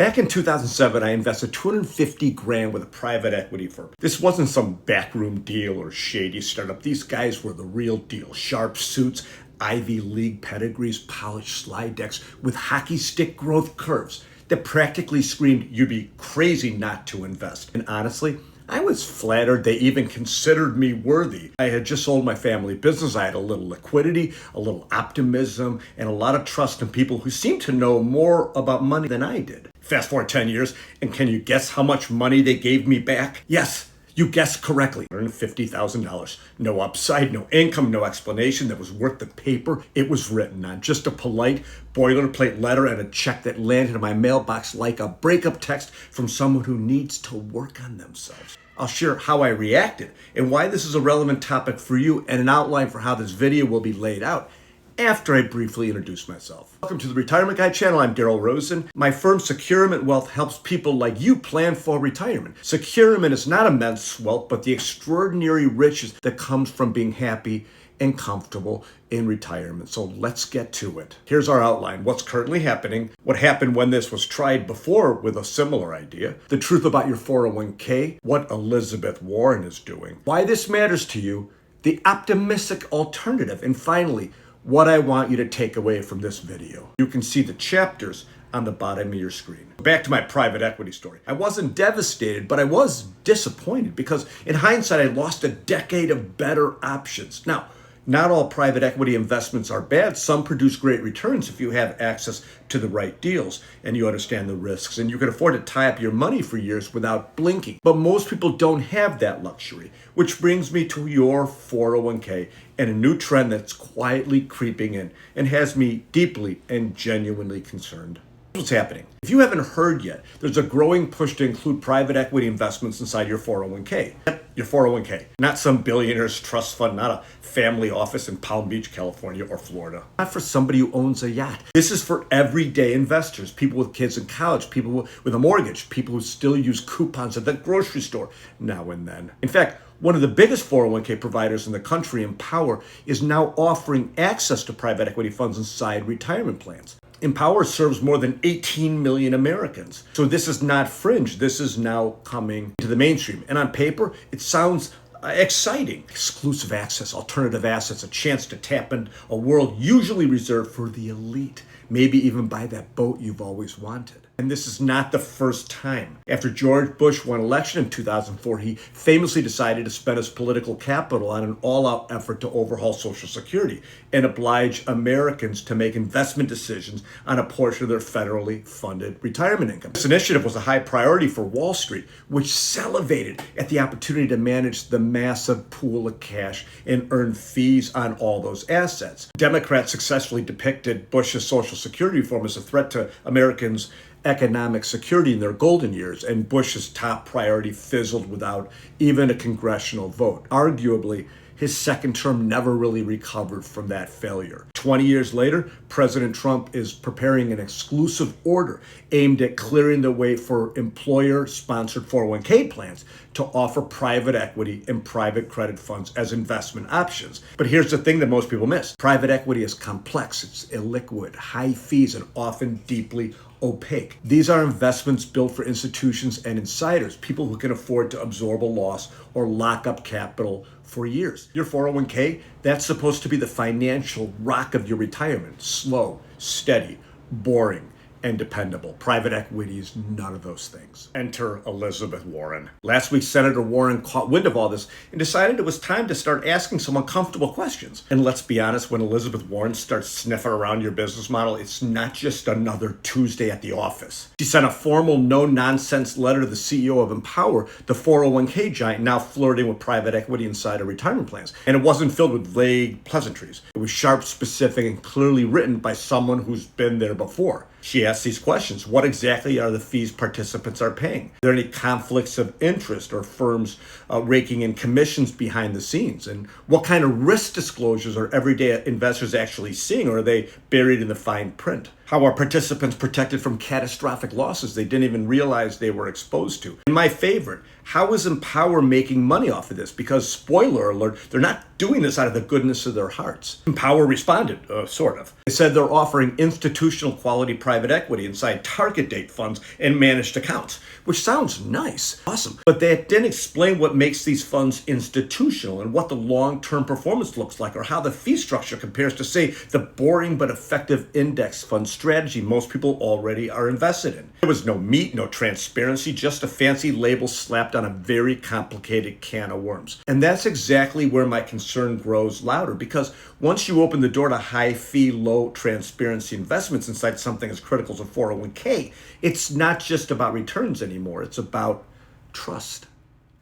Back in 2007, I invested 250 grand with a private equity firm. This wasn't some backroom deal or shady startup. These guys were the real deal. Sharp suits, Ivy League pedigrees, polished slide decks with hockey stick growth curves that practically screamed you'd be crazy not to invest. And honestly, I was flattered they even considered me worthy. I had just sold my family business. I had a little liquidity, a little optimism, and a lot of trust in people who seemed to know more about money than I did. Fast forward 10 years, and can you guess how much money they gave me back? Yes, you guessed correctly. $150,000. No upside, no income, no explanation that was worth the paper it was written on. Just a polite boilerplate letter and a check that landed in my mailbox like a breakup text from someone who needs to work on themselves. I'll share how I reacted and why this is a relevant topic for you and an outline for how this video will be laid out after I briefly introduce myself. Welcome to the Retirement Guide channel. I'm Daryl Rosen. My firm SECURiMENT Wealth helps people like you plan for retirement. SECURiMENT is not immense wealth, but the extraordinary riches that comes from being happy and comfortable in retirement. So let's get to it. Here's our outline. What's currently happening, what happened when this was tried before with a similar idea, the truth about your 401k, what Elizabeth Warren is doing, why this matters to you, the optimistic alternative, and finally, what I want you to take away from this video. You can see the chapters on the bottom of your screen. Back to my private equity story. I wasn't devastated, but I was disappointed because in hindsight, I lost a decade of better options. Now, not all private equity investments are bad. Some produce great returns if you have access to the right deals and you understand the risks and you can afford to tie up your money for years without blinking. But most people don't have that luxury, which brings me to your 401k and a new trend that's quietly creeping in and has me deeply and genuinely concerned. What's happening? If you haven't heard yet, there's a growing push to include private equity investments inside your 401k. Your 401k, not some billionaire's trust fund, not a family office in Palm Beach, California or Florida. Not for somebody who owns a yacht. This is for everyday investors, people with kids in college, people with a mortgage, people who still use coupons at the grocery store now and then. In fact, one of the biggest 401k providers in the country, Empower, is now offering access to private equity funds inside retirement plans. Empower serves more than 18 million Americans. So this is not fringe. This is now coming to the mainstream. And on paper, it sounds exciting. Exclusive access, alternative assets, a chance to tap into a world usually reserved for the elite. Maybe even buy that boat you've always wanted. And this is not the first time. After George Bush won election in 2004, he famously decided to spend his political capital on an all-out effort to overhaul Social Security and oblige Americans to make investment decisions on a portion of their federally funded retirement income. This initiative was a high priority for Wall Street, which salivated at the opportunity to manage the massive pool of cash and earn fees on all those assets. Democrats successfully depicted Bush's Social Security reform as a threat to Americans' economic security in their golden years, and Bush's top priority fizzled without even a congressional vote. Arguably, his second term never really recovered from that failure. 20 years later, President Trump is preparing an exclusive order aimed at clearing the way for employer-sponsored 401k plans to offer private equity and private credit funds as investment options. But here's the thing that most people miss. Private equity is complex, it's illiquid, high fees, and often deeply opaque. These are investments built for institutions and insiders, people who can afford to absorb a loss or lock up capital for years. Your 401k, that's supposed to be the financial rock of your retirement. Slow, steady, boring, and dependable. Private equity is none of those things. Enter Elizabeth Warren. Last week, Senator Warren caught wind of all this and decided it was time to start asking some uncomfortable questions. And let's be honest, when Elizabeth Warren starts sniffing around your business model, it's not just another Tuesday at the office. She sent a formal no-nonsense letter to the CEO of Empower, the 401k giant now flirting with private equity inside of retirement plans. And it wasn't filled with vague pleasantries. It was sharp, specific, and clearly written by someone who's been there before. She asked these questions. What exactly are the fees participants are paying? Are there any conflicts of interest or firms raking in commissions behind the scenes? And what kind of risk disclosures are everyday investors actually seeing, or are they buried in the fine print? How are participants protected from catastrophic losses they didn't even realize they were exposed to? And my favorite, how is Empower making money off of this? Because, spoiler alert, they're not doing this out of the goodness of their hearts. Empower responded, sort of. They said they're offering institutional quality private equity inside target date funds and managed accounts, which sounds nice, awesome. But they didn't explain what makes these funds institutional and what the long-term performance looks like, or how the fee structure compares to, say, the boring but effective index fund strategy most people already are invested in. There was no meat, no transparency, just a fancy label slapped on a very complicated can of worms. And that's exactly where my concern grows louder, because once you open the door to high fee, low transparency investments inside something as critical as a 401k, it's not just about returns anymore, it's about trust.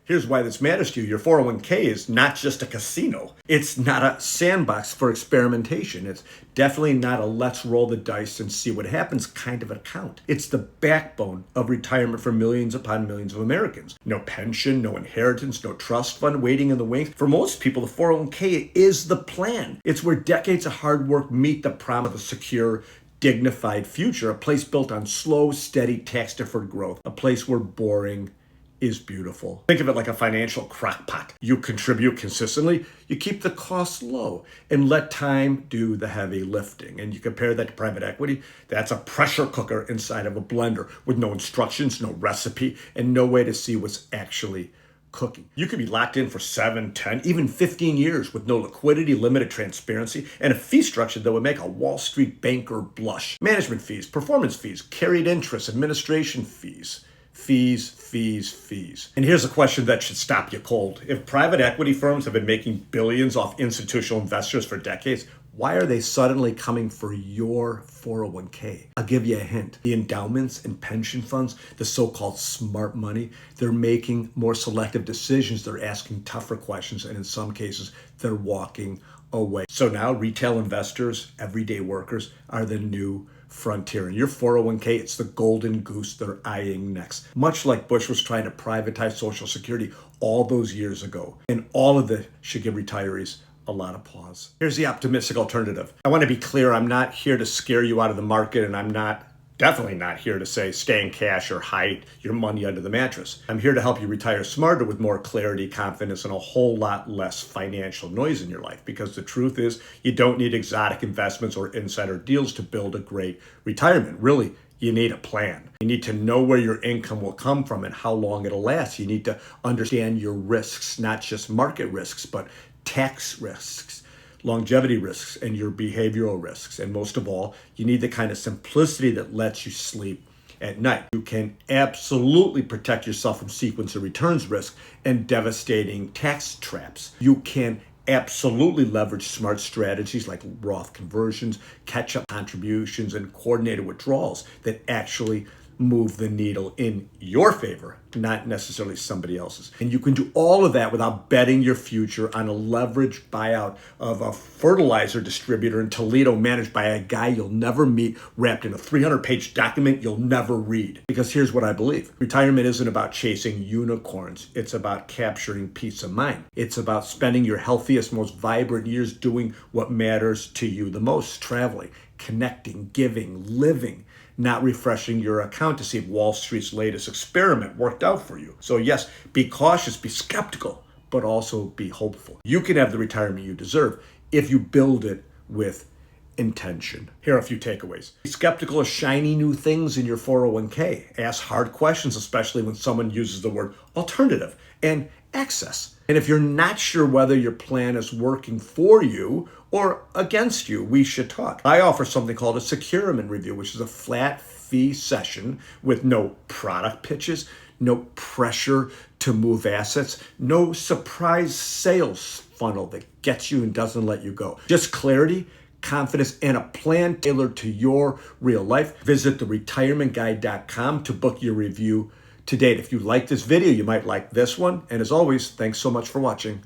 Here's why this matters to you. Your 401k is not just a casino. It's not a sandbox for experimentation. It's definitely not a let's roll the dice and see what happens kind of account. It's the backbone of retirement for millions upon millions of Americans. No pension, no inheritance, no trust fund waiting in the wings. For most people, the 401k is the plan. It's where decades of hard work meet the promise of a secure, dignified future, a place built on slow, steady, tax-deferred growth, a place where boring is beautiful. Think of it like a financial crock pot. You contribute consistently, you keep the costs low, and let time do the heavy lifting. And you compare that to private equity, that's a pressure cooker inside of a blender with no instructions, no recipe, and no way to see what's actually cooking. You could be locked in for 7, 10, even 15 years with no liquidity, limited transparency, and a fee structure that would make a Wall Street banker blush. Management fees, performance fees, carried interest, administration fees. Fees. And here's a question that should stop you cold. If private equity firms have been making billions off institutional investors for decades, why are they suddenly coming for your 401k? I'll give you a hint. The endowments and pension funds, the so-called smart money, they're making more selective decisions. They're asking tougher questions, and in some cases, they're walking away. So now retail investors, everyday workers, are the new frontier. And your 401k, it's the golden goose they're eyeing next. Much like Bush was trying to privatize Social Security all those years ago. And all of this should give retirees a lot of pause. Here's the optimistic alternative. I want to be clear, I'm not here to scare you out of the market, and I'm definitely not here to say stay in cash or hide your money under the mattress. I'm here to help you retire smarter with more clarity, confidence, and a whole lot less financial noise in your life. Because the truth is, you don't need exotic investments or insider deals to build a great retirement. Really, you need a plan. You need to know where your income will come from and how long it'll last. You need to understand your risks, not just market risks, but tax risks, longevity risks, and your behavioral risks. And most of all, you need the kind of simplicity that lets you sleep at night. You can absolutely protect yourself from sequence of returns risk and devastating tax traps. You can absolutely leverage smart strategies like Roth conversions, catch-up contributions, and coordinated withdrawals that actually move the needle in your favor, not necessarily somebody else's. And you can do all of that without betting your future on a leveraged buyout of a fertilizer distributor in Toledo managed by a guy you'll never meet, wrapped in a 300-page document you'll never read. Because here's what I believe. Retirement isn't about chasing unicorns. It's about capturing peace of mind. It's about spending your healthiest, most vibrant years doing what matters to you the most, traveling, connecting, giving, living, not refreshing your account to see if Wall Street's latest experiment worked out for you. So yes, be cautious, be skeptical, but also be hopeful. You can have the retirement you deserve if you build it with intention. Here are a few takeaways. Be skeptical of shiny new things in your 401k. Ask hard questions, especially when someone uses the word alternative and access. And if you're not sure whether your plan is working for you or against you, we should talk. I offer something called a SECURiMENT review, which is a flat fee session with no product pitches, no pressure to move assets, no surprise sales funnel that gets you and doesn't let you go. Just clarity, confidence, and a plan tailored to your real life. Visit theretirementguy.com to book your review today. If you like this video, you might like this one. And as always, thanks so much for watching.